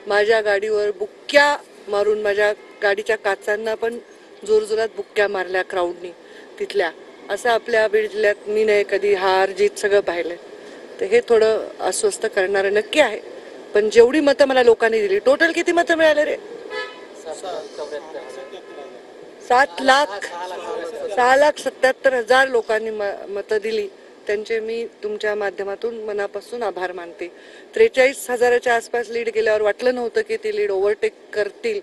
माझ्या गाडीवर बुक्क्या मारून, माझ्या गाडीच्या काचांना पण जोरजोरात बुक्क्या मारल्या क्राऊडनी तिथल्या. असं आपल्या बीड जिल्ह्यात मी नाही कधी हार जीत सगळं पाहिलंय. तर हे थोडं अस्वस्थ करणारं नक्की आहे. पण जेवढी मतं मला लोकांनी दिली, टोटल किती मतं मिळाले रे? 6,77,000 लोकांनी मतं दिली. त्यांचे मी तुमच्या माध्यमातून मनापासून आभार मानते. 43,000च्या आसपास लीड गेल्यावर वाटलं नव्हतं की ती लीड ओव्हरटेक करतील.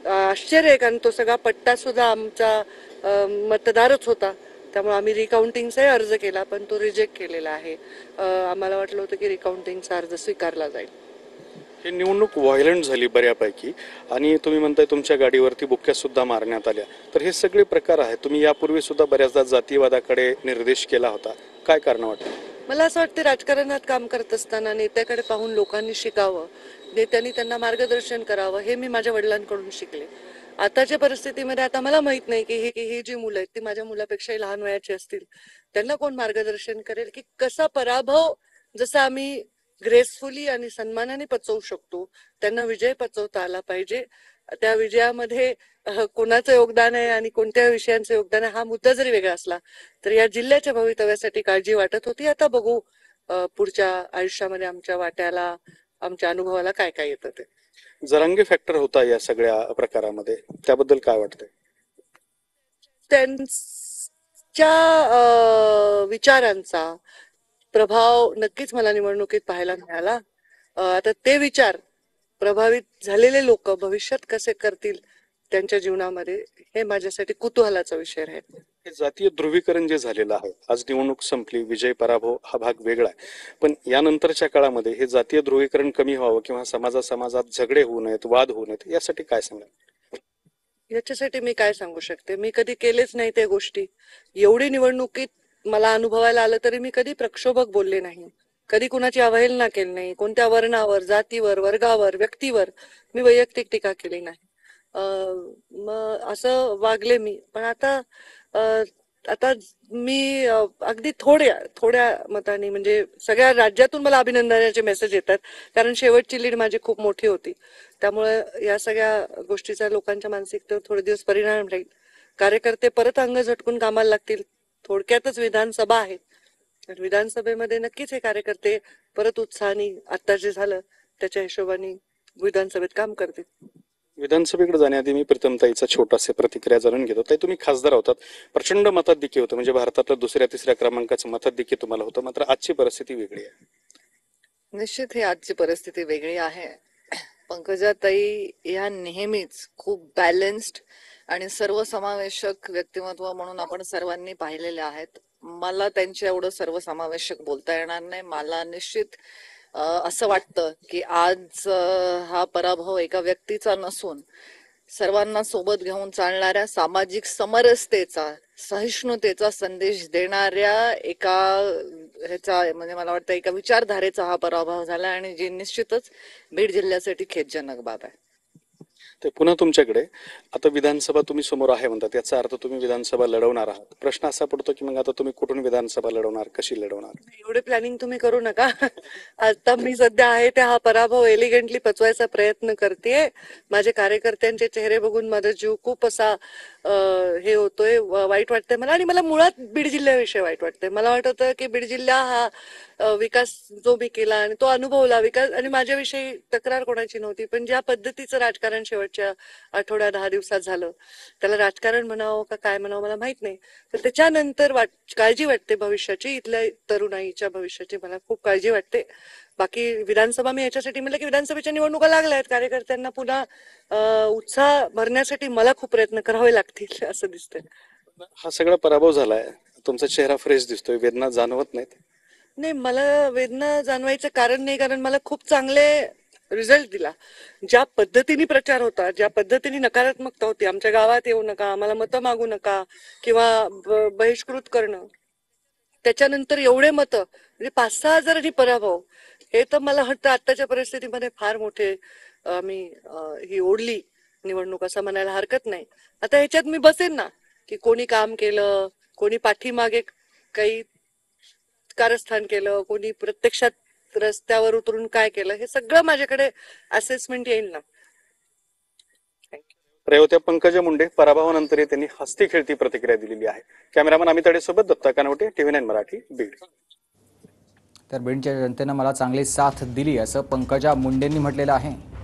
आश्चर्य आहे, कारण तो सगळा पट्टा सुद्धा आमचा मतदारच होता. त्यामुळे आम्ही रिकाउंटिंगचाही अर्ज केला, पण तो रिजेक्ट केलेला आहे. आम्हाला वाटलं होतं की रिकाउंटिंगचा अर्ज स्वीकारला जाईल. ही निवडणूक व्हायलंट झाली बऱ्यापैकी, आणि तुम्ही म्हणताय तुमच्या गाडीवरती बुक्क्या सुद्धा मारण्यात आल्या. तर हे सगळे प्रकार आहेत. तुम्ही यापूर्वी सुद्धा बऱ्याचदा जातीवादाकडे निर्देश केला होता. काय कारण वाटतं? मला असं वाटतं, राजकारणात काम करत असताना नेत्याकडे पाहून लोकांनी शिकावं, नेत्यांनी त्यांना मार्गदर्शन करावं. हे मी माझ्या वडिलांकडून शिकले. आताच्या परिस्थितीमध्ये आता मला माहित नाही की ही जी मुलं आहेत ती माझ्या मुलापेक्षाही लहान वयाची असतील. त्यांना कोण मार्गदर्शन करेल की कसा पराभव जसा आम्ही ग्रेसफुली आणि सन्मानाने पचवू शकतो, त्यांना विजय पचवता आला पाहिजे. त्या विजयामध्ये कोणाचं योगदान आहे आणि कोणत्या विषयांचं योगदान आहे हा मुद्दा जरी वेगळा असला तर या जिल्ह्याच्या भवितव्यासाठी काळजी वाटत होती. आता बघू पुढच्या आयुष्यामध्ये आमच्या वाट्याला, आमच्या अनुभवाला काय काय येतं ते. जरांगे फॅक्टर होता या सगळ्या प्रकारामध्ये, त्याबद्दल काय वाटतंय? त्यांच्या विचारांचा प्रभाव नक्कीच मला निवडणुकीत पाहायला मिळाला. आता ते विचार प्रभावित झालेले लोक भविष्यात कसे करतील त्यांच्या जीवनामध्ये, हे माझ्यासाठी कुतूहलाचा विषय राहील. हे जातीय ध्रुवीकरण जे झालेलं आहे, आज निवडणूक संपली, विजय पराभव हा भाग वेगळा आहे, पण यानंतरच्या काळामध्ये हे जातीय ध्रुवीकरण कमी व्हावं किंवा समाजात झगडे होऊ नयेत, वाद होऊ नयेत, यासाठी काय सांगाल? याच्यासाठी मी काय सांगू शकते? मी कधी केलेच नाही त्या गोष्टी. एवढी निवडणुकीत मला अनुभवायला आलं तरी मी कधी प्रक्षोभक बोलले नाही, कधी कुणाची अवहेलना केली नाही. कोणत्या वर्णावर, जातीवर, वर्गावर, व्यक्तीवर मी वैयक्तिक टीका केली नाही. मग असं वागले मी. पण आता आता मी अगदी थोड्या मताने, म्हणजे सगळ्या राज्यातून मला अभिनंदनाचे मेसेज येतात, कारण शेवटची लीड माझी खूप मोठी होती. त्यामुळे या सगळ्या गोष्टीचा लोकांच्या मानसिकतेवर थोडे दिवस परिणाम राहील. कार्यकर्ते परत अंग झटकून कामाला लागतील. थोडक्यातच विधानसभा आहे, विधानसभेमध्ये नक्कीच हे कार्यकर्ते परत उत्साहाने, आता जे झालं त्याच्या हिशोबाने विधानसभेत काम करतील. विधानसभेकडे जाण्याआधी मी प्रीतमताईचा छोटासा प्रतिक्रिया जाणून घेतो. ताई, तुम्ही खासदार होतात, प्रचंड मताधिक्य होतं, म्हणजे भारतातलं दुसऱ्या तिसऱ्या क्रमांकाचं मताधिक्य तुम्हाला होतं, मात्र आजची परिस्थिती वेगळी आहे. निश्चित ही आजची परिस्थिती वेगळी आहे. पंकजाताई या नेहमीच खूप बॅलन्स्ड आणि सर्वसमावेशक व्यक्तिमत्व म्हणून आपण सर्वांनी पाहिलेले आहेत. मला त्यांच्या एवढं सर्वसमावेशक बोलता येणार नाही. मला निश्चित असं वाटतं की आज हा पराभव एका व्यक्तीचा नसून सर्वांना सोबत घेऊन चालणाऱ्या, सामाजिक समरसतेचा, सहिष्णुतेचा संदेश देणाऱ्या एका ह्याचा, म्हणजे मला वाटतं एका विचारधारेचा हा पराभव झाला, आणि जी निश्चितच बीड जिल्ह्यासाठी खेदजनक बाब आहे. ते पुन्हा तुमच्याकडे, आता विधानसभा तुम्ही समोर आहे म्हणतात, याचा अर्थ तुम्ही विधानसभा लढवणार आहात. प्रश्न असा पडतो की मग आता तुम्ही कुठून विधानसभा लढवणार, कशी लढवणार? एवढे प्लॅनिंग तुम्ही करू नका. आता मी सध्या आहे त्या हा पराभव एलिगंटली पचवायचा प्रयत्न करतेय. माझे कार्यकर्त्यांचे चेहरे बघून माझा जीव खूप असा हे होतोय, वाईट वाटतंय मला. आणि मला मुळात बीड जिल्ह्याविषयी वाईट वाटतंय. मला वाटत होतं की बीड जिल्हा हा विकास जो मी केला आणि तो अनुभवला विकास, आणि माझ्याविषयी तक्रार कोणाची नव्हती, पण ज्या पद्धतीचं राजकारण शेवटच्या आठवड्या 10 दिवसात झालं, त्याला राजकारण म्हणावं का काय म्हणावं मला माहित नाही. तर त्याच्यानंतर काळजी वाटते भविष्याची, इथल्या तरुणाईच्या भविष्याची मला खूप काळजी वाटते. बाकी विधानसभा मी याच्यासाठी म्हटलं की विधानसभेच्या निवडणुका लागल्या आहेत, कार्यकर्त्यांना पुन्हा उत्साह भरण्यासाठी मला खूप प्रयत्न करावे लागतील असं दिसतंय. हा सगळा पराभव झालाय, तुमचा चेहरा फ्रेश दिसतोय, वेदना जाणवत नाहीत? नाही, मला वेदना जाणवायचं कारण नाही, कारण मला खूप चांगले रिझल्ट दिला. ज्या पद्धतीने प्रचार होता, ज्या पद्धतीने नकारात्मकता होती, आमच्या गावात येऊ नका, आम्हाला मतं मागू नका किंवा बहिष्कृत करणं, त्याच्यानंतर एवढे मतं, म्हणजे 5-6 हजार पराभव, हे तर मला वाटतं आताच्या परिस्थितीमध्ये फार मोठे मी ही ओढली निवडणूक असं म्हणायला हरकत नाही. आता ह्याच्यात मी बसेन ना, की कोणी काम केलं, कोणी पाठीमागे काही कारस्थान केलं, कोणी प्रत्यक्षात रस्त्यावर उतरून काय केलं, हे सगळं माझ्याकडे असेसमेंट येईल ना. रेवत्या पंकजा मुंडे पराभवानंतरही त्यांनी हसती खेळती प्रतिक्रिया दिलेली आहे. कॅमेरामन अमित अडेसोबत दत्ता कानवटे, TV9 मराठी, बीड. तर बीडच्या जनतेनं मला चांगली साथ दिली असं पंकजा मुंडेंनी म्हटलेलं आहे.